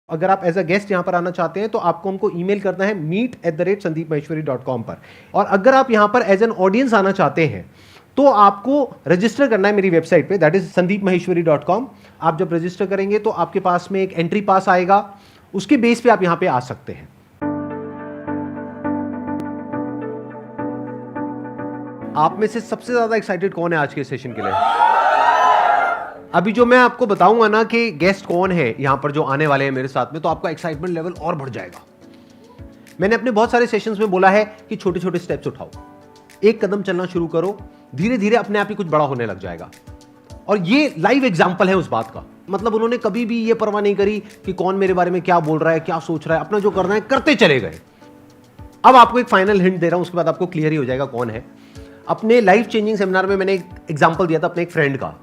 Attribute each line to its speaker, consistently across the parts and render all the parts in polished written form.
Speaker 1: अगर आप as a guest यहां पर आना चाहते हैं तो आपको उनको ईमेल करना है meet@sandeepmaheshwari.com पर। और अगर आप यहां पर एज एन ऑडियंस आना चाहते हैं तो आपको रजिस्टर करना है मेरी वेबसाइट पे, दैट इज sandeepmaheshwari.com। आप जब रजिस्टर करेंगे तो आपके पास में एक एंट्री पास आएगा, उसके बेस पे आप यहां पे आ सकते हैं। आप में से सबसे ज्यादा एक्साइटेड कौन है आज के सेशन के लिए? अभी जो मैं आपको बताऊंगा ना कि गेस्ट कौन है यहां पर जो आने वाले हैं मेरे साथ में, तो आपका एक्साइटमेंट लेवल और बढ़ जाएगा। मैंने अपने बहुत सारे सेशंस में बोला है कि छोटे छोटे स्टेप्स उठाओ, एक कदम चलना शुरू करो, धीरे धीरे अपने आप ही कुछ बड़ा होने लग जाएगा। और ये लाइव एग्जाम्पल है उस बात का। मतलब उन्होंने कभी भी ये परवाह नहीं करी कि कौन मेरे बारे में क्या बोल रहा है, क्या सोच रहा है, अपना जो करना है करते चले गए। अब आपको एक फाइनल हिंट दे रहा हूं, उसके बाद आपको क्लियर ही हो जाएगा कौन है। अपने लाइफ चेंजिंग सेमिनार में मैंने एक एग्जाम्पल दिया था अपने एक फ्रेंड का,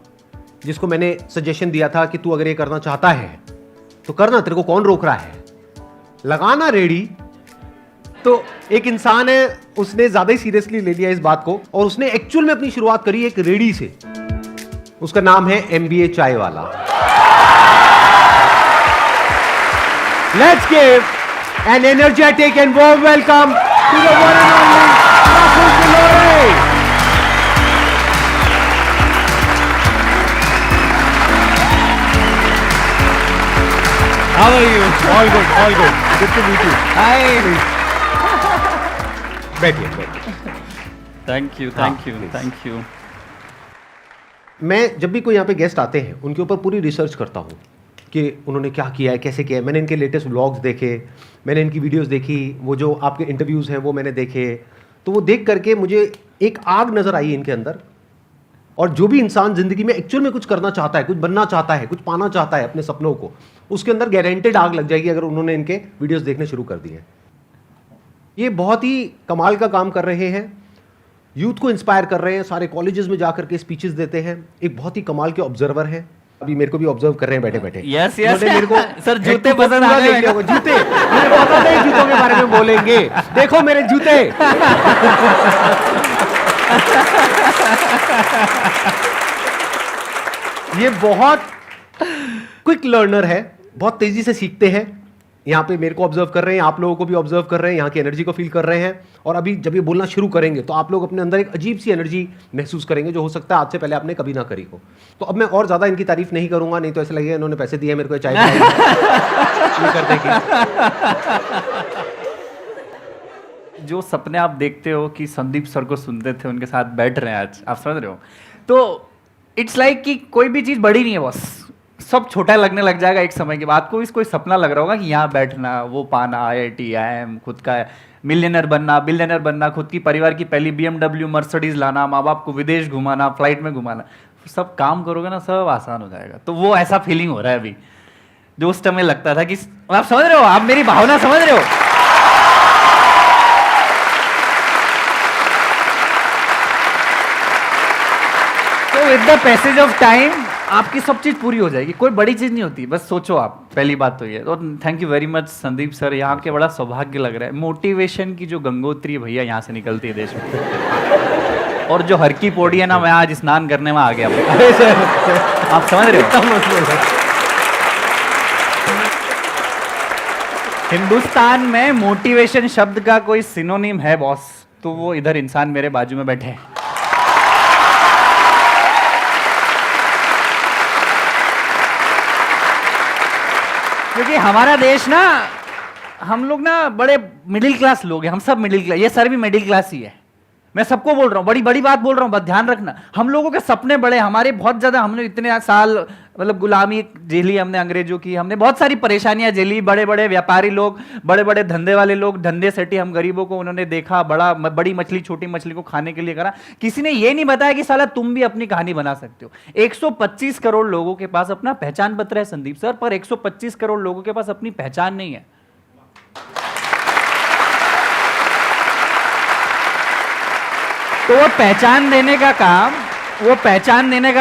Speaker 1: जिसको मैंने सजेशन दिया था कि तू अगर ये करना चाहता है तो करना, तेरे को कौन रोक रहा है, लगाना रेडी। तो एक इंसान है, उसने ज्यादा ही सीरियसली ले लिया इस बात को और उसने एक्चुअल में अपनी शुरुआत करी एक रेडी से। उसका नाम है MBA चाय वाला। Let's give an energetic and warm welcome to the one and only Rahul Kilore.
Speaker 2: How are you?
Speaker 1: All good, all good. Good to meet you.
Speaker 2: Hi.
Speaker 1: बैठिए बैठिए।
Speaker 2: Thank you, thank you, thank you.
Speaker 1: मैं जब भी कोई यहाँ पे गेस्ट आते हैं उनके ऊपर पूरी रिसर्च करता हूँ कि उन्होंने क्या किया है, कैसे किया है। मैंने इनके लेटेस्ट व्लॉग्स देखे, मैंने इनकी वीडियोस देखी, वो जो आपके इंटरव्यूज़ हैं वो मैंने देखे। तो वो देख करके मुझे एक आग नज़र आई इनके अंदर। और जो भी इंसान ज़िंदगी में एक्चुअल में कुछ करना चाहता है, कुछ बनना चाहता है, कुछ पाना चाहता है अपने सपनों को, उसके अंदर गारंटेड आग लग जाएगी अगर उन्होंने इनके वीडियोस देखने शुरू कर दिए। ये बहुत ही कमाल का काम कर रहे हैं, यूथ को इंस्पायर कर रहे हैं, सारे कॉलेजेस में जाकर के स्पीचेस देते हैं। एक बहुत ही कमाल के ऑब्जर्वर हैं, अभी मेरे को भी ऑब्जर्व कर रहे हैं बैठे बैठे।
Speaker 2: Yes, yes.
Speaker 1: मेरे को
Speaker 2: सर जूते पसंद आ गए।
Speaker 1: जूते मुझे पता नहीं जूतों के बारे में बोलेंगे। देखो मेरे जूते। ये बहुत क्विक लर्नर है, बहुत तेजी से सीखते हैं। यहाँ पे मेरे को ऑब्जर्व कर रहे हैं, आप लोगों को भी ऑब्जर्व कर रहे हैं, यहाँ की एनर्जी को फील कर रहे हैं। और अभी जब ये बोलना शुरू करेंगे तो आप लोग अपने अंदर एक अजीब सी एनर्जी महसूस करेंगे जो हो सकता है आज से पहले आपने कभी ना करी हो। तो अब मैं और ज़्यादा इनकी तारीफ नहीं करूंगा, नहीं तो ऐसा लगेगा इन्होंने पैसे दिए मेरे को चाय कर देगी।
Speaker 2: जो सपने आप देखते हो कि संदीप सर को सुनते थे, उनके साथ बैठ रहे हैं आज, आप समझ रहे हो? तो इट्स लाइक कि कोई भी चीज़ बड़ी नहीं है, बस सब छोटा लगने लग जाएगा एक समय के बाद। कोई सपना लग रहा होगा कि यहाँ बैठना, वो पाना, IIT, IIM, खुद का मिलियनर बनना, बिलियनर बनना, खुद की परिवार की पहली BMW मर्सिडीज लाना, माँ बाप को विदेश घुमाना, फ्लाइट में घुमाना, सब काम करोगे ना सब आसान हो जाएगा। तो वो ऐसा फीलिंग हो रहा है अभी, जो उस समय लगता था कि आप समझ रहे हो, आप मेरी भावना समझ रहे हो। तो with the passage of time आपकी सब चीज पूरी हो जाएगी। कोई बड़ी चीज नहीं होती, बस सोचो आप, पहली बात तो ये। तो thank you very much Sandeep sir, यहाँ के बड़ा सौभाग्य लग रहा है। मोटिवेशन की जो गंगोत्री भैया यहाँ से निकलती है देश में, और जो हर की पौड़ी है ना, मैं आज स्नान करने में आ गया। आप समझ रहे हो? हिंदुस्तान में मोटिवेशन शब्द का कोई सिनोनिम है बॉस, तो वो इधर इंसान मेरे बाजू में बैठे हैं। क्योंकि हमारा देश ना, हम लोग ना बड़े मिडिल क्लास लोग हैं, हम सब मिडिल क्लास, ये सर भी मिडिल क्लास ही है। मैं सबको बोल रहा हूँ, बड़ी बड़ी बात बोल रहा हूँ, बस ध्यान रखना। हम लोगों के सपने बड़े, हमारे बहुत ज्यादा, हमने इतने साल मतलब गुलामी झेली हमने अंग्रेजों की, हमने बहुत सारी परेशानियां झेली। बड़े बड़े व्यापारी लोग, बड़े बड़े धंधे वाले लोग धंधे सेठी, हम गरीबों को उन्होंने देखा, बड़ी मछली छोटी मछली को खाने के लिए करा। किसी ने ये नहीं बताया कि साला तुम भी अपनी कहानी बना सकते हो। 125 करोड़ लोगों के पास अपना पहचान पत्र है संदीप सर, पर 125 करोड़ लोगों के पास अपनी पहचान नहीं है। तो वो पहचान देने का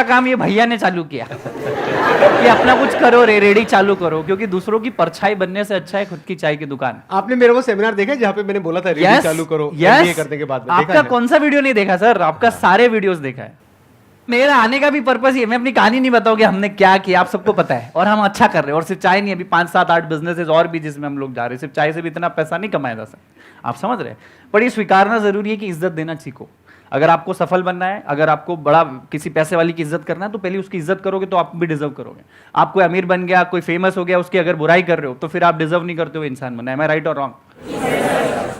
Speaker 2: काम ये भैया ने चालू किया कि अपना कुछ करो, रेडी चालू करो, क्योंकि दूसरों की परछाई बनने से अच्छा है खुद की चाय की दुकान।
Speaker 1: आपने मेरे को सेमिनार देखा जहाँ पे मैंने बोला था रेडी चालू करो, MBA करने के बाद?
Speaker 2: आपका कौन सा वीडियो नहीं देखा सर? आपका सारे वीडियोस देखा है। मेरा आने का भी पर्पस ये, मैं अपनी कहानी नहीं बताऊंगी हमने क्या किया, आप सबको पता है, और हम अच्छा कर रहे हैं। और सिर्फ चाय नहीं, अभी 5-7-8 बिजनेसेस और भी जिसमें हम लोग जा रहे हैं। सिर्फ चाय से भी इतना पैसा नहीं कमाया जा सकता, आप समझ रहे हैं। पर ये स्वीकारना जरूरी है कि इज्जत देना सीखो। अगर आपको सफल बनना है, अगर आपको बड़ा किसी पैसे वाली की इज्जत करना है, तो पहले उसकी इज्जत करोगे तो आप भी डिजर्व करोगे। आप कोई अमीर बन गया, कोई फेमस हो गया, उसकी अगर बुराई कर रहे हो तो फिर आप डिजर्व नहीं करते हो इंसान बनना। एम आई राइट और रॉन्ग?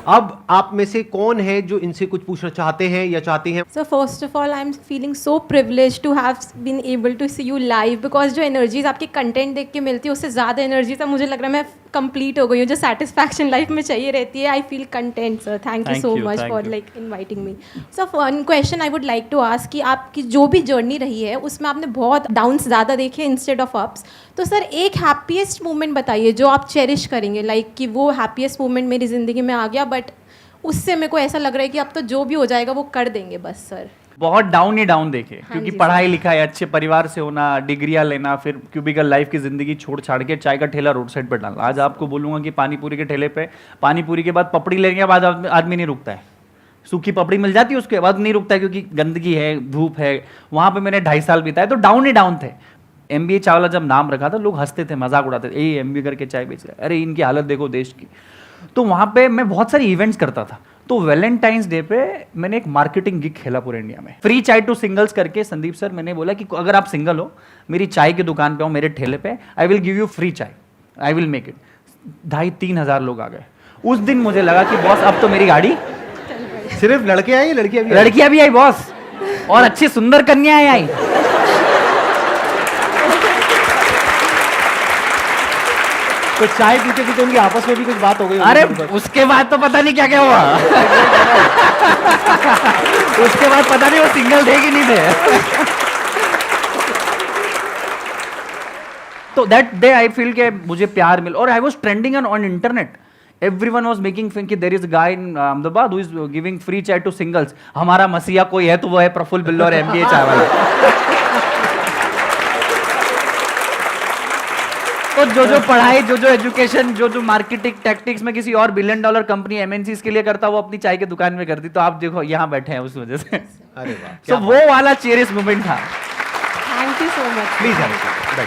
Speaker 1: अब आप में से कौन है जो इनसे कुछ पूछना चाहते हैं या चाहती हैं?
Speaker 3: So first of all, I'm feeling so privileged to have been able to see you live because जो एनर्जीज आपके कंटेंट देख के मिलती है उससे ज़्यादा एनर्जी तो मुझे लग रहा है मैं कंप्लीट हो गई हूँ। जो सेटिस्फैक्शन लाइफ में चाहिए रहती है, I feel content sir. Thank you so much for like inviting me. So one question I would like to ask कि आपकी जो भी जर्नी रही है उसमें आपने बहुत डाउन्स ज़्यादा देखे इंस्टेड ऑफ अप्स। तो सर एक हैप्पीएस्ट मोमेंट बताइए जो आप चेरिश करेंगे, लाइक कि वो हैप्पीएस्ट मोमेंट मेरी ज़िंदगी में आ गया बट उससे मेरे को ऐसा लग रहा है कि अब तो जो भी हो जाएगा वो कर देंगे बस सर।
Speaker 2: बहुत डाउन ही डाउन देखे, क्योंकि
Speaker 3: जी,
Speaker 2: पढ़ाई लिखाई, अच्छे परिवार से होना, डिग्रियां लेना, फिर क्यूबिकल लाइफ की जिंदगी छोड़ छाड़ के चाय का ठेला रोड साइड पर डालना। आज आपको बोलूंगा कि पानी पूरी के ठेले पे पानी पूरी के बाद पपड़ी लेने के बाद आदमी नहीं रुकता है। सूखी पपड़ी मिल जाती है उसके बाद नहीं रुकता है, क्योंकि गंदगी है, धूप है। वहां पे मैंने 2.5 साल बिताए, तो डाउन ही डाउन थे। MBA चावला जब नाम रखा था, लोग हंसते थे, मजाक उड़ाते थे, ये MBA करके चाय बेच रहा है, अरे इनकी हालत देखो देश की। तो वहां पे मैं बहुत सारी इवेंट्स करता था। तो वैलेंटाइंस डे पे मैंने एक मार्केटिंग गिग खेला पूरे इंडिया में, फ्री चाय टू सिंगल्स करके। संदीप सर, मैंने बोला कि अगर आप सिंगल हो, मेरी चाय की दुकान पे हो, मेरे ठेले पे, I will give you free चाय, आई विल मेक इट। 2,500-3 हज़ार लोग आ गए। उस दिन मुझे लगा कि बॉस अब तो मेरी गाड़ी।
Speaker 1: सिर्फ लड़के आए,
Speaker 2: लड़कियां भी आई बॉस, और अच्छी सुंदर कन्याएं आई।
Speaker 1: तो चाय पीते पीते उनकी आपस में भी कुछ बात हो गई?
Speaker 2: अरे उसके बाद तो पता नहीं क्या क्या हुआ। उसके बाद पता नहीं वो सिंगल थे कि नहीं थे। तो दैट डे आई फील के मुझे प्यार मिल, और I was trending on internet. Everyone was making fun कि there is a guy in Ahmedabad who is giving free chai to singles. हमारा मसीहा कोई है तो वो है प्रफुल्ल बिल्लो और MBA चाय वाला। तो जो पढ़ाई, जो एजुकेशन, जो मार्केटिंग टैक्टिक्स में किसी और $1 बिलियन कंपनी MNCs के लिए करता, वो अपनी चाय की दुकान में करती। तो आप देखो यहाँ बैठे हैं उस वजह से।
Speaker 1: अरे वाह,
Speaker 2: तो वो वाला चेरियस मोमेंट था।
Speaker 3: Thank you so much.
Speaker 1: Please बैठिए।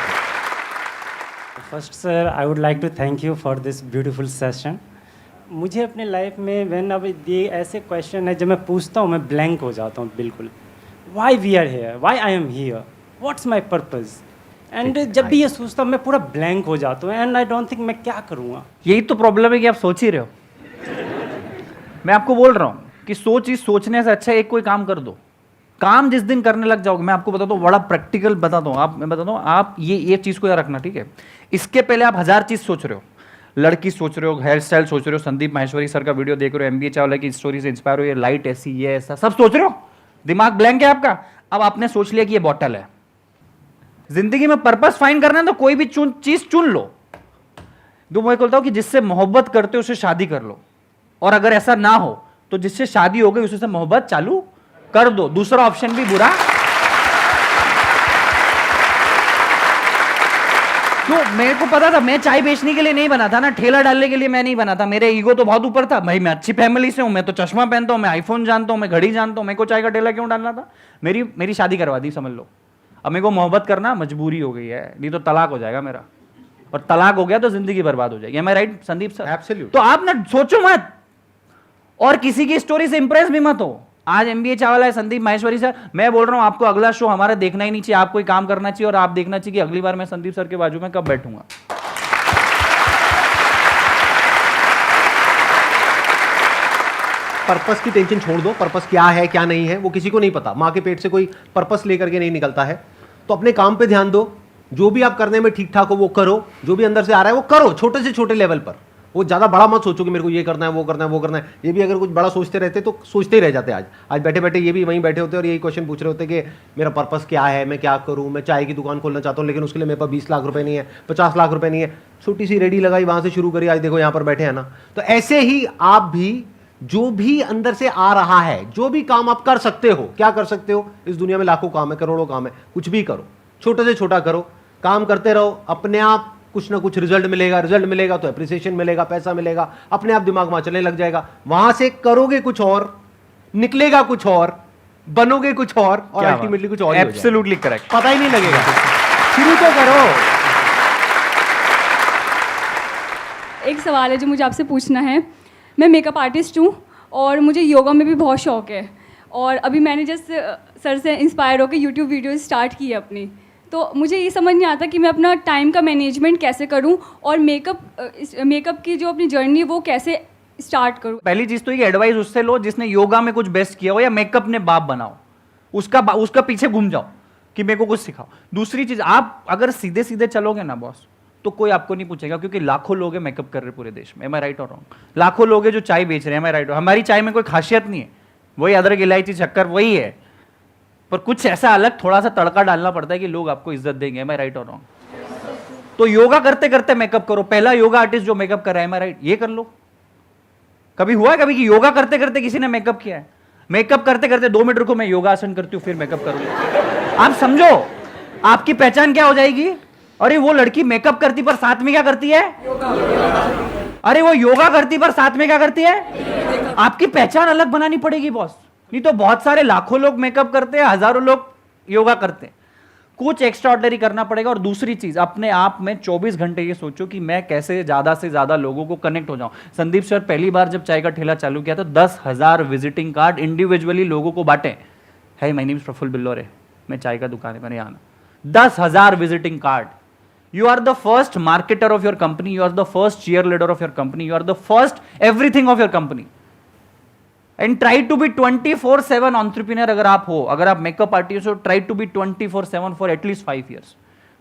Speaker 4: First sir, I would like to thank you for this beautiful session. मुझे अपने लाइफ में व्हेन अब ये ऐसे क्वेश्चन है जब मैं पूछता हूँ मैं ब्लैंक हो जाता हूँ बिल्कुल। Why we are here, why I am here, what's my purpose. And जब भी ये सोचता हूँ मैं पूरा ब्लैंक हो जाता हूँ एंड आई डोंट थिंक मैं क्या करूँगा।
Speaker 2: यही तो प्रॉब्लम है कि आप सोच ही रहे हो। मैं आपको बोल रहा हूँ कि सोचने से अच्छा एक कोई काम कर दो। काम जिस दिन करने लग जाओगे, मैं आपको बताता हूँ, बड़ा प्रैक्टिकल बताता हूँ। मैं बताता हूँ, आप ये चीज़ को याद रखना, ठीक है। इसके पहले आप 1000 चीज़ सोच रहे हो। लड़की सोच रहे हो, हेयर स्टाइल सोच रहे हो, संदीप माहेश्वरी सर का वीडियो देख रहे हो, MBA चावला की स्टोरी से इंस्पायर हो, ये लाइट ऐसी, ये ऐसा सब सोच रहे हो, दिमाग ब्लैंक है आपका। अब आपने सोच लिया कि ये बॉटल है। जिंदगी में पर्पस फाइंड करना है तो कोई भी चीज चुन लो। तो मैं बोलता हूं कि जिससे मोहब्बत करते हो उससे शादी कर लो, और अगर ऐसा ना हो तो जिससे शादी हो गई उससे मोहब्बत चालू कर दो। दूसरा ऑप्शन भी बुरा। तो मेरे को पता था मैं चाय बेचने के लिए नहीं बना था ना, ठेला डालने के लिए मैं नहीं बना था। मेरे ईगो तो बहुत ऊपर था। भाई मैं अच्छी फैमिली से हूं, मैं तो चश्मा पहनता हूं, मैं आईफोन जानता हूं, मैं घड़ी जानता हूं, मेरे को चाय का ठेला क्यों डालना था? मेरी शादी करवा दी, समझ लो। अब मेरे को मोहब्बत करना मजबूरी हो गई है, नहीं तो तलाक हो जाएगा मेरा, और तलाक हो गया तो जिंदगी बर्बाद हो जाएगी। मैं राइट संदीप सर?
Speaker 1: एब्सोल्यूट।
Speaker 2: तो आप ना सोचो मत, और किसी की स्टोरी से इंप्रेस भी मत हो। आज MBA चावला है, संदीप माहेश्वरी सर, मैं बोल रहा हूं आपको अगला शो हमारा देखना ही नहीं चाहिए, आपको काम करना चाहिए, और आप देखना चाहिए कि अगली बार मैं संदीप सर के बाजू में कब बैठूंगा।
Speaker 1: पर्पस की टेंशन छोड़ दो। पर्पस क्या है क्या नहीं है वो किसी को नहीं पता। माँ के पेट से कोई पर्पस लेकर के नहीं निकलता है। तो अपने काम पे ध्यान दो। जो भी आप करने में ठीक ठाक हो वो करो, जो भी अंदर से आ रहा है वो करो, छोटे से छोटे लेवल पर। वो ज़्यादा बड़ा मत सोचो कि मेरे को ये करना है, वो करना है, वो करना है। ये भी अगर कुछ बड़ा सोचते रहते तो सोचते ही रह जाते। आज बैठे बैठे ये भी वहीं बैठे होते और यही क्वेश्चन पूछ रहे होते कि मेरा पर्पस क्या है, मैं क्या करूँ, मैं चाय की दुकान खोलना चाहता हूँ लेकिन उसके लिए मेरे पास 20 लाख रुपए नहीं है, 50 लाख रुपए नहीं है। छोटी सी रेडी लगाई, वहाँ से शुरू करी, आज देखो यहाँ पर बैठे हैं ना। तो ऐसे ही आप भी जो भी अंदर से आ रहा है, जो भी काम आप कर सकते हो, क्या कर सकते हो? इस दुनिया में लाखों काम है, करोड़ों काम है, कुछ भी करो, छोटे से छोटा करो, काम करते रहो। अपने आप कुछ ना कुछ रिजल्ट मिलेगा। रिजल्ट मिलेगा तो एप्रिसिएशन मिलेगा, पैसा मिलेगा, अपने आप दिमाग वहां चलने लग जाएगा। वहां से करोगे कुछ और, निकलेगा कुछ और, बनोगे कुछ और
Speaker 2: क्या बात?
Speaker 1: अल्टीमेटली कुछ और ही हो जाएगा।
Speaker 2: Absolutely correct.
Speaker 1: पता ही नहीं लगेगा। शुरू तो करो।
Speaker 5: एक सवाल है जो मुझे आपसे पूछना है। मैं मेकअप आर्टिस्ट हूँ और मुझे योगा में भी बहुत शौक है, और अभी मैंने जैसे सर से इंस्पायर होकर यूट्यूब वीडियो स्टार्ट की है अपनी। तो मुझे ये समझ नहीं आता कि मैं अपना टाइम का मैनेजमेंट कैसे करूँ और मेकअप की जो अपनी जर्नी है वो कैसे स्टार्ट करूँ।
Speaker 2: पहली चीज तो ये एडवाइस उससे लो जिसने योगा में कुछ बेस्ट किया हो या मेकअप ने बाप बनाओ, उसका पीछे घूम जाओ कि मेरे को कुछ सिखाओ। दूसरी चीज, आप अगर सीधे सीधे चलोगे ना बॉस, तो कोई आपको नहीं पूछेगा, क्योंकि लाखों लोग मेकअप कर रहे पूरे देश में। एम आई राइट और रॉन्ग? लाखों लोग जो चाय बेच रहे हैं, एम आई राइट? हमारी चाय में कोई खासियत नहीं है, वही अदरक इलायची शक्कर वही है, पर कुछ ऐसा अलग थोड़ा सा तड़का डालना पड़ता है कि लोग आपको इज्जत देंगे। एम आई राइट और रॉन्ग? तो योगा करते करते मेकअप करो। पहला योगा आर्टिस्ट जो मेकअप कर रहा है, एम आई राइट? ये कर लो। कभी हुआ है कभी कि योगा करते करते किसी ने मेकअप किया है? मेकअप करते करते 2 मिनट रुको, मैं योगासन करती हूँ फिर मेकअप करूंगी। आप समझो आपकी पहचान क्या हो जाएगी। अरे वो लड़की मेकअप करती पर साथ में क्या करती है? अरे वो योगा करती पर साथ में क्या करती है? आपकी पहचान अलग बनानी पड़ेगी बॉस, नहीं तो बहुत सारे लाखों लोग मेकअप करते हैं, हजारों लोग योगा करते हैं। कुछ एक्स्ट्राऑर्डिनरी करना पड़ेगा। और दूसरी चीज, अपने आप में 24 घंटे ये सोचो कि मैं कैसे ज्यादा से ज्यादा लोगों को कनेक्ट हो जाऊं। संदीप सर पहली बार जब चाय का ठेला चालू किया तो 10,000 विजिटिंग कार्ड इंडिविजुअली लोगों को बांटे। Hi my name is Praful Billore, मैं चाय का दुकान है, मैंने आना। 10,000 visiting card. You are the first marketer of your company. You are the first cheerleader of your company. You are the first everything of your company. And try to be 24/7 entrepreneur अगर आप हो, अगर आप makeup artist हो, try to be 24/7 for at least 5 years.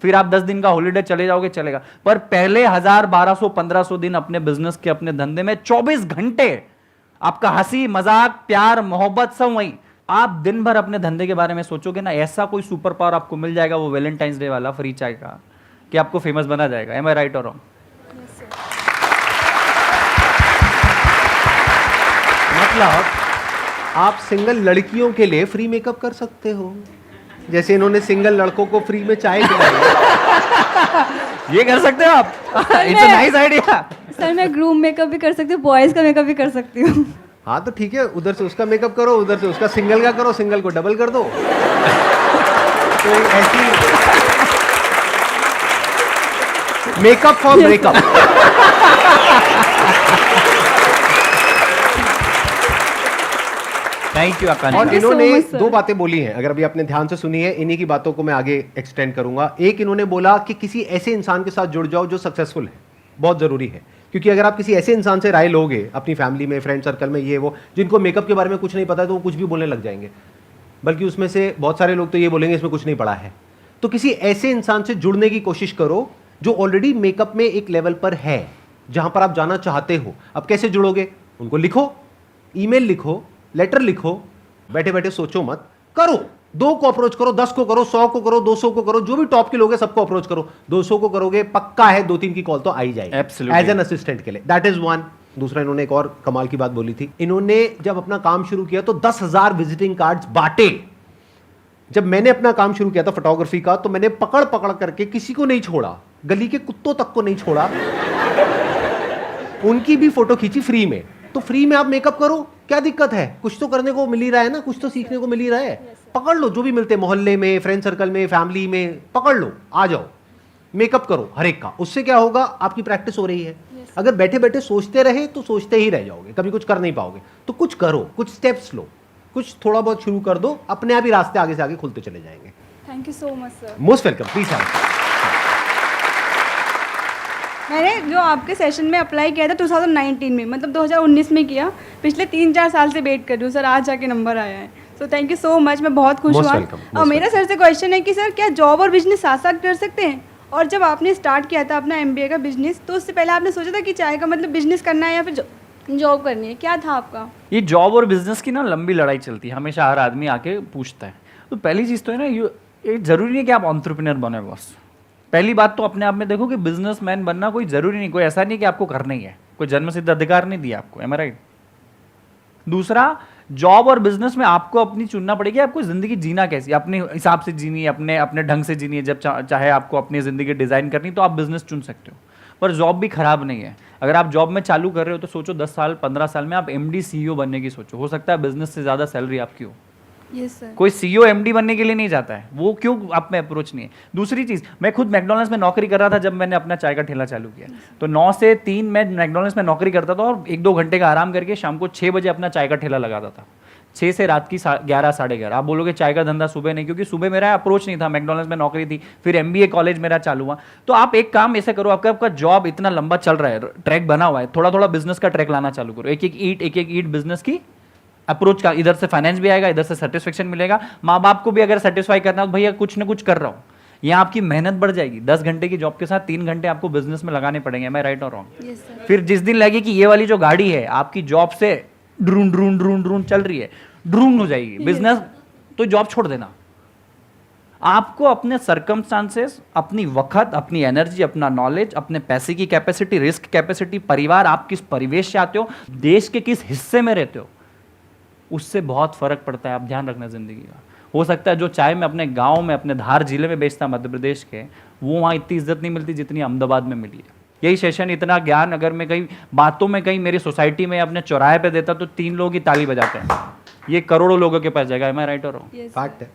Speaker 2: फिर आप 10 दिन का हॉलीडे चले जाओगे, चलेगा, पर पहले 1000, 1200, 1500 दिन अपने बिजनेस के, अपने धंधे में 24 घंटे आपका हंसी मजाक प्यार मोहब्बत सब वही। आप दिन भर अपने धंधे के बारे में सोचोगे ना, ऐसा कोई सुपर पावर आपको मिल जाएगा, वो वैलेंटाइंस डे वाला फ्री चाय का, कि आपको फेमस बना जाएगा। एम आई राइट और रॉन्ग?
Speaker 1: मतलब आप सिंगल लड़कियों के लिए फ्री मेकअप कर सकते हो, जैसे इन्होंने सिंगल लड़कों को फ्री में चाय पिलाई।
Speaker 2: ये कर सकते हो आप। It's a nice idea.
Speaker 5: Sir मैं ग्रूम मेकअप भी कर सकती हूँ, बॉयज़ का मेकअप भी कर सकती हूँ।
Speaker 1: हाँ तो ठीक है, उधर से उसका मेकअप करो, उधर से उसका सिंगल का करो, सिंगल को डबल कर दो। तो ऐसी makeup for breakup.
Speaker 2: Thank you Akanksha.
Speaker 1: और
Speaker 5: Thank you so
Speaker 1: इन्होंने
Speaker 5: much, sir.
Speaker 1: 2 बातें बोली हैं, अगर अभी आपने ध्यान से सुनी है, इन्हीं की बातों को मैं आगे एक्सटेंड करूंगा। एक, इन्होंने बोला कि किसी ऐसे इंसान के साथ जुड़ जाओ जो सक्सेसफुल है, बहुत जरूरी है, क्योंकि अगर आप किसी ऐसे इंसान से राय लोगे अपनी फैमिली में, फ्रेंड सर्कल में, ये वो, जिनको मेकअप के बारे में कुछ नहीं पता है, तो वो कुछ भी बोलने लग जाएंगे, बल्कि उसमें से बहुत सारे लोग तो ये बोलेंगे इसमें कुछ नहीं पड़ा है। तो किसी ऐसे इंसान से जुड़ने की कोशिश करो जो ऑलरेडी मेकअप में एक लेवल पर है, जहां पर आप जाना चाहते हो। अब कैसे जुड़ोगे? उनको लिखो, ईमेल लिखो, लेटर लिखो, बैठे बैठे सोचो मत, करो। 2 को अप्रोच करो, 10 को करो, 100 को करो, 200 को करो, जो भी टॉप के लोग हैं सबको अप्रोच करो। 200 को करोगे, पक्का है 2-3 की कॉल तो आ ही जाएगी
Speaker 2: Absolutely.
Speaker 1: एज एन असिस्टेंट के लिए। That is one. दूसरा, इन्होंने एक और कमाल की बात बोली थी। इन्होंने जब अपना काम शुरू किया तो 10,000 विजिटिंग कार्ड्स बांटे। जब मैंने अपना काम शुरू किया था फोटोग्राफी का, तो मैंने पकड़ पकड़ करके किसी को नहीं छोड़ा, गली के कुत्तों तक को नहीं छोड़ा, उनकी भी फोटो खींची फ्री में। तो फ्री में आप मेकअप करो, क्या दिक्कत है? कुछ तो करने को मिल ही रहा है ना, कुछ तो सीखने को मिल ही रहा है। पकड़ लो जो भी मिलते, मोहल्ले में, फ्रेंड सर्कल में, फैमिली में, पकड़ लो, आ जाओ, मेकअप करो हर एक का। उससे क्या होगा? आपकी प्रैक्टिस हो रही है। अगर बैठे बैठे सोचते रहे तो सोचते ही रह जाओगे, कभी कुछ कर नहीं पाओगे। तो कुछ करो, कुछ स्टेप्स लो, कुछ थोड़ा बहुत शुरू कर दो, अपने आप ही रास्ते आगे से आगे खुलते चले जाएंगे।
Speaker 5: Thank you so much sir.
Speaker 1: Most welcome, please have.
Speaker 6: मैंने जो आपके सेशन में अप्लाई किया था 2019 में, मतलब 2019 में किया, पिछले 3-4 साल से वेट कर रही हूँ सर, आज जाके नंबर आया है। So thank you so much, मैं बहुत खुश
Speaker 1: Most
Speaker 6: हुआ।
Speaker 1: welcome, most
Speaker 6: और मेरा सर से क्वेश्चन है कि सर क्या जॉब और बिजनेस साथ साथ कर सकते हैं? और जब आपने स्टार्ट किया था अपना MBA का बिजनेस, तो उससे पहले आपने सोचा था कि चाय का मतलब बिजनेस करना है या फिर जॉब करनी है, क्या था आपका?
Speaker 2: ये जॉब और बिजनेस की ना लंबी लड़ाई चलती है, हमेशा हर आदमी आके पूछता है। तो पहली चीज़ तो है ना, ये जरूरी नहीं है कि आप एंटरप्रेन्योर बने बस। पहली बात तो अपने आप में देखो कि बिजनेसमैन बनना कोई जरूरी नहीं, कोई ऐसा नहीं कि आपको करना ही है, कोई जन्म सिद्ध अधिकार नहीं दिया आपको। एम आई राइट? दूसरा, जॉब और बिजनेस में आपको अपनी चुनना पड़ेगी, आपको जिंदगी जीना कैसी, अपने हिसाब से जीनी है, अपने अपने ढंग से जीनी है। जब चाहे आपको अपनी जिंदगी डिजाइन करनी तो आप बिजनेस चुन सकते हो, पर जॉब भी खराब नहीं है। अगर आप जॉब में चालू कर रहे हो तो सोचो 10 साल 15 साल में आप MD CEO बनने की सोचो, हो सकता है बिजनेस से ज्यादा सैलरी आपकी हो।
Speaker 6: Yes sir.
Speaker 2: कोई सीईओ एमडी बनने के लिए नहीं जाता है, वो क्यों आप में अप्रोच नहीं है। दूसरी चीज, मैं खुद मैकडॉनल्ड्स में नौकरी कर रहा था जब मैंने अपना चाय का ठेला चालू किया, तो 9 से 3 मैं मैकडॉनल्ड्स में नौकरी करता था और 1-2 घंटे का आराम करके शाम को 6 बजे अपना चाय का ठेला लगाता था, 6 से रात की 11 साढ़े 11। आप बोलोगे चाय का धंधा सुबह नहीं, क्योंकि सुबह मेरा अप्रोच नहीं था, मैकडॉनल्ड्स में नौकरी थी, फिर MBA कॉलेज मेरा चालू हुआ। तो आप एक काम ऐसे करो, आपका जॉब इतना लंबा चल रहा है, ट्रैक बना हुआ है, थोड़ा थोड़ा बिजनेस का ट्रैक लाना चालू करो, एक एक ईट बिजनेस की अप्रोच का, इधर से फाइनेंस भी आएगा, इधर से सेटिस्फेक्शन मिलेगा, माँ बाप को भी अगर सेटिस्फाई करना है तो भैया कुछ ना कुछ कर रहा हूँ, यहाँ आपकी मेहनत बढ़ जाएगी। 10 घंटे की जॉब के साथ 3 घंटे आपको बिजनेस में लगाने पड़ेंगे, मैं राइट और रॉन्ग?
Speaker 6: Yes sir.
Speaker 2: फिर जिस दिन लगे कि ये वाली जो गाड़ी है आपकी जॉब से ड्रून चल रही है, ड्रून हो जाएगी बिजनेस, तो जॉब छोड़ देना। आपको अपने सर्कमस्टांसेस, अपनी वक्त, अपनी एनर्जी, अपना नॉलेज, अपने पैसे की कैपेसिटी, रिस्क कैपेसिटी, परिवार, आप किस परिवेश से आते हो, देश के किस हिस्से में रहते हो, उससे बहुत फर्क पड़ता है। आप ध्यान रखना जिंदगी का। हो सकता है जो चाय मैं अपने गांव में, अपने धार जिले में बेचता मध्य प्रदेश के, वो वहाँ इतनी इज्जत नहीं मिलती जितनी अहमदाबाद में मिली है। यही सेशन, इतना ज्ञान अगर मैं कहीं बातों में कहीं मेरी सोसाइटी में अपने चौराहे पे देता तो 3 लोग ही ताली बजाते हैं, ये करोड़ों लोगों के पास जाएगा। मैं राइट हो रहा हूँ?
Speaker 1: फैक्ट है।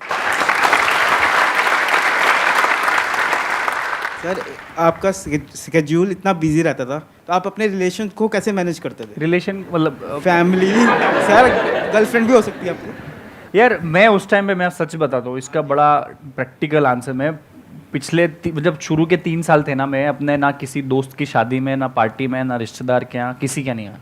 Speaker 7: सर आपका स्केड्यूल इतना बिजी रहता था, तो आप अपने रिलेशन को कैसे मैनेज करते थे?
Speaker 2: रिलेशन मतलब
Speaker 7: फैमिली, सर गर्लफ्रेंड भी हो सकती है आपको?
Speaker 2: यार मैं उस टाइम पे, मैं सच बताता हूँ, इसका बड़ा प्रैक्टिकल आंसर, मैं पिछले जब शुरू के 3 साल थे ना, मैं अपने ना किसी दोस्त की शादी में, ना पार्टी में, ना रिश्तेदार के यहाँ, किसी के नहीं आया।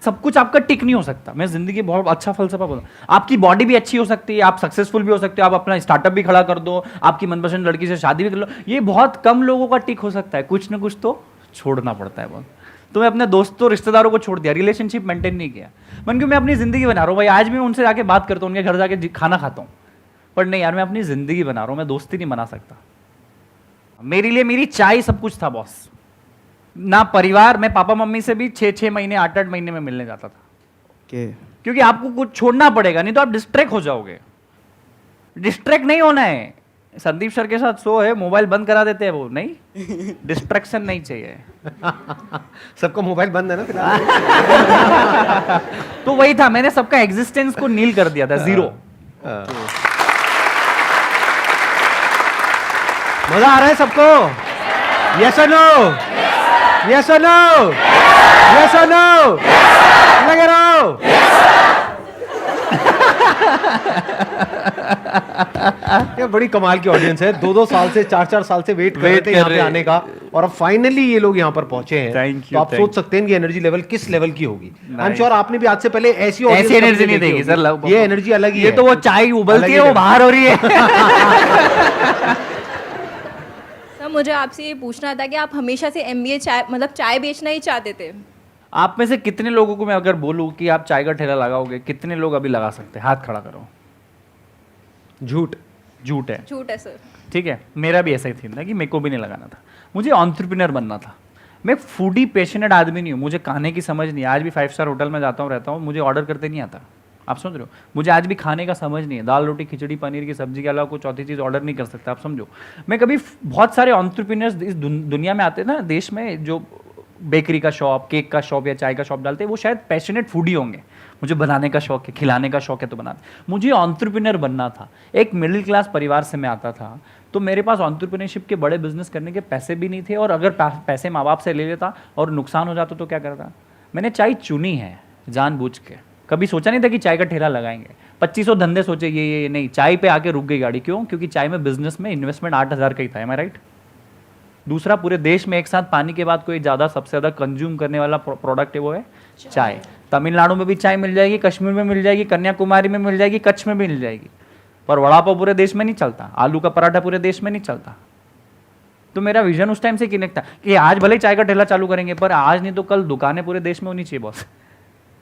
Speaker 2: सब कुछ आपका टिक नहीं हो सकता। मैं जिंदगी बहुत अच्छा फलसफा बोलूँ, आपकी बॉडी भी अच्छी हो सकती है, आप सक्सेसफुल भी हो सकते हो, आप अपना स्टार्टअप भी खड़ा कर दो, आपकी मनपसंद लड़की से शादी भी कर लो, ये बहुत कम लोगों का टिक हो सकता है। कुछ ना कुछ तो छोड़ना पड़ता है बहुत। तो मैं अपने दोस्तों रिश्तेदारों को छोड़ दिया, रिलेशनशिप मेंटेन नहीं किया। मन क्यों, मैं अपनी जिंदगी बना रहा हूँ भाई, आज भी मैं उनसे जाके बात करता हूँ, उनके घर जाके खाना खाता हूँ, पर नहीं यार मैं अपनी जिंदगी बना रहा हूँ, मैं दोस्ती नहीं बना सकता। मेरे लिए मेरी चाय सब कुछ था बॉस, ना परिवार। मैं पापा मम्मी से भी 6-6 महीने 8-8 महीने में मिलने जाता था, क्योंकि आपको कुछ छोड़ना पड़ेगा, नहीं तो आप डिस्ट्रैक्ट हो जाओगे। डिस्ट्रैक्ट नहीं होना है। संदीप सर के साथ शो है, मोबाइल बंद करा देते हैं वो, नहीं, डिस्ट्रैक्शन नहीं चाहिए।
Speaker 1: सबका मोबाइल बंद है ना फिलहाल।
Speaker 2: तो वही था, मैंने सबका एग्जिस्टेंस को नील कर दिया था, 0।
Speaker 1: मजा आ रहा है सबको? यस और नो? यस और नो? यस और नो? लगे रहो। ये बड़ी कमाल की ऑडियंस है, 2-2 साल से 4-4 साल से वेट कर रहे थे यहाँ पे आने का, और अब फाइनली ये लोग यहाँ पर पहुंचे हैं।
Speaker 2: Thank you,
Speaker 1: तो आप
Speaker 2: thank
Speaker 1: सोच सकते हैं कि एनर्जी लेवल किस लेवल की होगी। आई एम श्योर आपने भी आज से पहले ऐसी
Speaker 2: एनर्जी नहीं देगी सर,
Speaker 1: ये एनर्जी अलग ही
Speaker 2: ये
Speaker 1: है।
Speaker 2: तो वो चाय उबलती है, वो बाहर हो रही है।
Speaker 8: सर मुझे आपसे ये पूछना था कि आप हमेशा से MBA चाय मतलब चाय बेचना ही चाहते थे?
Speaker 2: आप में से कितने लोगों को मैं अगर बोलूं कि आप चाय का ठेला लगाओगे, कितने लोग अभी लगा सकते हैं? हाथ खड़ा करो।
Speaker 1: झूठ
Speaker 2: है।
Speaker 8: झूठ है सर।
Speaker 2: ठीक है, मेरा भी ऐसा ही थी ना कि मेरे को भी नहीं लगाना था, मुझे एंटरप्रेन्योर बनना था। मैं फूडी पैशनेट आदमी नहीं हूँ, मुझे खाने की समझ नहीं है। आज भी 5 स्टार होटल में जाता हूँ, रहता हूँ, मुझे ऑर्डर करते नहीं आता। आप समझ रहे हो? मुझे आज भी खाने का समझ नहीं है, दाल रोटी खिचड़ी पनीर की सब्जी के अलावा कुछ चौथी चीज़ ऑर्डर नहीं कर सकता। आप समझो, मैं कभी, बहुत सारे एंटरप्रेन्योर्स इस दुनिया में आते हैं ना, देश में, जो बेकरी का शॉप, केक का शॉप या चाय का शॉप डालते हैं, वो शायद पैशनेट फूडी होंगे। मुझे बनाने का शौक है, खिलाने का शौक है, तो बनाते। मुझे एंटरप्रेन्योर बनना था। एक मिडिल क्लास परिवार से मैं आता था, तो मेरे पास एंटरप्रेन्योरशिप के बड़े बिजनेस करने के पैसे भी नहीं थे, और अगर पैसे माँ बाप से ले लेता और नुकसान हो जाता तो क्या करता। मैंने चाय चुनी है जानबूझ के, कभी सोचा नहीं था कि चाय का ठेला लगाएंगे। 2500 धंधे सोचे, ये नहीं, चाय पे आके रुक गई गाड़ी। क्यों? क्योंकि चाय में बिजनेस में इन्वेस्टमेंट 8000 का ही था। एम आई राइट? दूसरा, पूरे देश में एक साथ पानी के बाद कोई ज़्यादा सबसे ज़्यादा कंज्यूम करने वाला प्रोडक्ट है, वो है चाय। तमिलनाडु में भी चाय मिल जाएगी, कश्मीर में मिल जाएगी, कन्याकुमारी में मिल जाएगी, कच्छ में भी मिल जाएगी, पर वड़ा पाव पूरे देश में नहीं चलता, आलू का पराठा पूरे देश में नहीं चलता। तो मेरा विजन उस टाइम से कनेक्ट था कि आज भले चाय का ठेला चालू करेंगे, पर आज नहीं तो कल दुकानें पूरे देश में होनी चाहिए बॉस।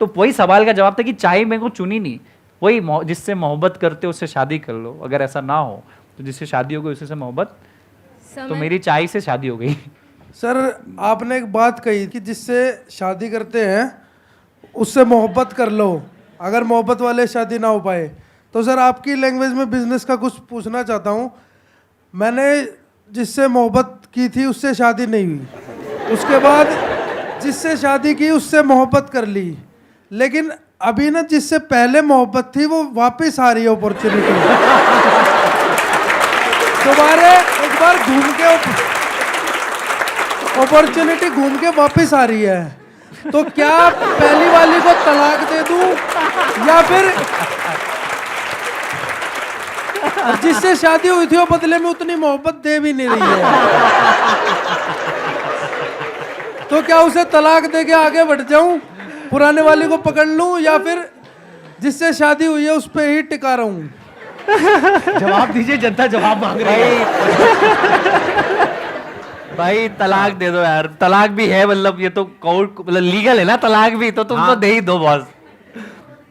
Speaker 2: तो वही सवाल का जवाब था कि चाय मेरे को चुनी नहीं, वही जिससे मोहब्बत करते हो उससे शादी कर लो। अगर ऐसा ना हो तो जिससे शादी हो गई उसी से मोहब्बत, तो मेरी चाय से शादी हो गई।
Speaker 9: सर आपने एक बात कही कि जिससे शादी करते हैं उससे मोहब्बत कर लो, अगर मोहब्बत वाले शादी ना हो पाए। तो सर आपकी लैंग्वेज में बिजनेस का कुछ पूछना चाहता हूँ। मैंने जिससे मोहब्बत की थी उससे शादी नहीं हुई, उसके बाद जिससे शादी की उससे मोहब्बत कर ली, लेकिन अभी ना जिससे पहले मोहब्बत थी वो वापस आ रही है अपॉर्चुनिटी। दोबारा एक बार घूम के अपॉर्चुनिटी घूम के वापस आ रही है, तो क्या पहली वाली को तलाक दे दूं या फिर जिससे शादी हुई थी वो बदले में उतनी मोहब्बत दे भी नहीं रही है, तो क्या उसे तलाक दे के आगे बढ़ जाऊं, पुराने वाली को पकड़ लूं, या फिर जिससे शादी हुई है उस पर ही टिका रहूं?
Speaker 1: जवाब दीजिए, जनता जवाब मांग रही है।
Speaker 2: भाई तलाक दे दो यार, तलाक भी है, मतलब ये तो कोर्ट मतलब लीगल है ना तलाक भी, तो तुम तो दे ही दो बॉस,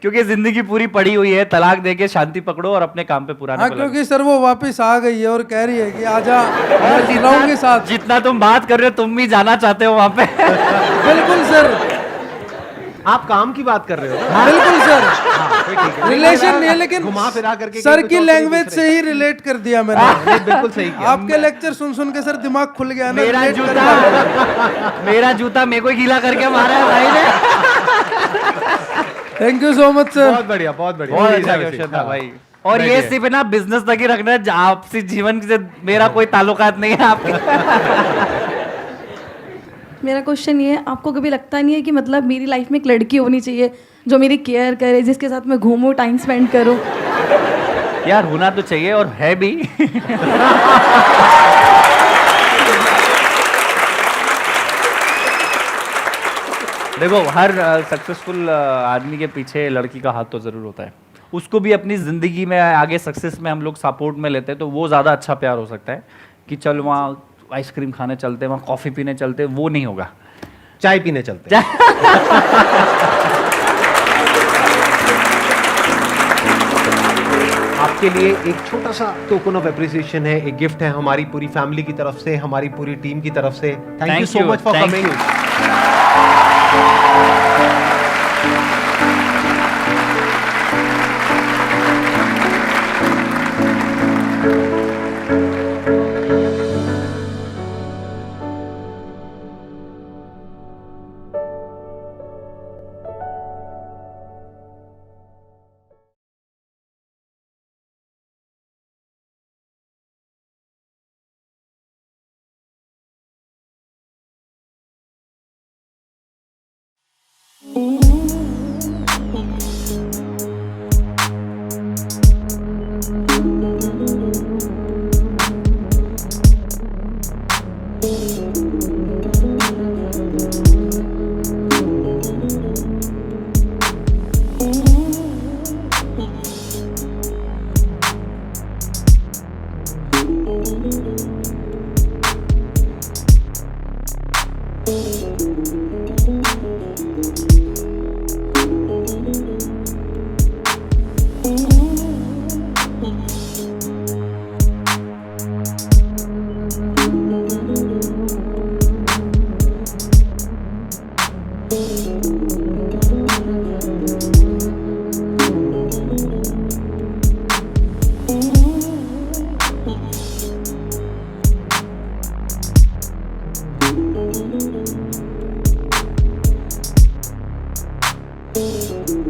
Speaker 2: क्योंकि जिंदगी पूरी पड़ी हुई है, तलाक दे के शांति पकड़ो और अपने काम पे पुराने
Speaker 9: हाँ, क्योंकि सर वो वापस आ गई है और कह रही है कि आजा, मैं जी रहा हूं के साथ।
Speaker 2: जितना तुम बात कर रहे हो तुम भी जाना चाहते हो वहां पे।
Speaker 9: बिल्कुल सर,
Speaker 1: आप काम की बात कर रहे हो ना?
Speaker 9: बिल्कुल सर,
Speaker 1: हाँ, फिर ठीक है।
Speaker 9: रिलेशन नहीं है, लेकिन
Speaker 1: घुमा फिरा करके
Speaker 9: सर
Speaker 1: कुछ
Speaker 9: की
Speaker 1: और
Speaker 9: लैंग्वेज
Speaker 1: पूछ
Speaker 9: से
Speaker 1: रहे
Speaker 9: ही रिलेट कर दिया मैंने।
Speaker 1: हैं। बिल्कुल सही किया।
Speaker 9: आपके लेक्चर सुन सुन के सर दिमाग खुल गया ना,
Speaker 2: मेरा
Speaker 9: relate
Speaker 2: जूता
Speaker 9: कर
Speaker 2: मेरा जूता मेरे को ही गीला करके मारा है भाई ने।
Speaker 9: Thank you so much sir.
Speaker 1: बहुत बढ़िया, बहुत बढ़िया।
Speaker 2: बहुत अच्छा
Speaker 1: वैसे,
Speaker 2: क्वेश्चन था
Speaker 1: हाँ।
Speaker 2: भाई। और ये
Speaker 1: बैठिए।
Speaker 2: सिर्फ ना बिजनेस तक ही रखना है, आपसी जीवन से मेरा कोई ताल्लुकात नहीं है आपके।
Speaker 6: मेरा क्वेश्चन ये है, आपको कभी लगता नहीं है कि मतलब मेरी लाइफ में एक लड़की होनी चाहिए जो मेरी केयर करे, जिसके साथ मैं घूमूं, टाइम स्पेंड करूं?
Speaker 2: यार होना तो चाहिए और है भी। देखो हर सक्सेसफुल आदमी के पीछे लड़की का हाथ तो जरूर होता है, उसको भी अपनी जिंदगी में आगे सक्सेस में हम लोग सपोर्ट में लेते हैं, तो वो ज़्यादा अच्छा प्यार हो सकता है कि चल वहाँ आइसक्रीम खाने चलते, वहाँ कॉफ़ी पीने चलते, वो नहीं होगा।
Speaker 1: चाय पीने चलते हैं। आपके लिए एक छोटा सा टोकन ऑफ एप्रिसिएशन है, एक गिफ्ट है हमारी पूरी फैमिली की तरफ से, हमारी पूरी टीम की तरफ से। Thank you so much for
Speaker 2: Thank
Speaker 1: coming.
Speaker 2: you.
Speaker 10: Thank you.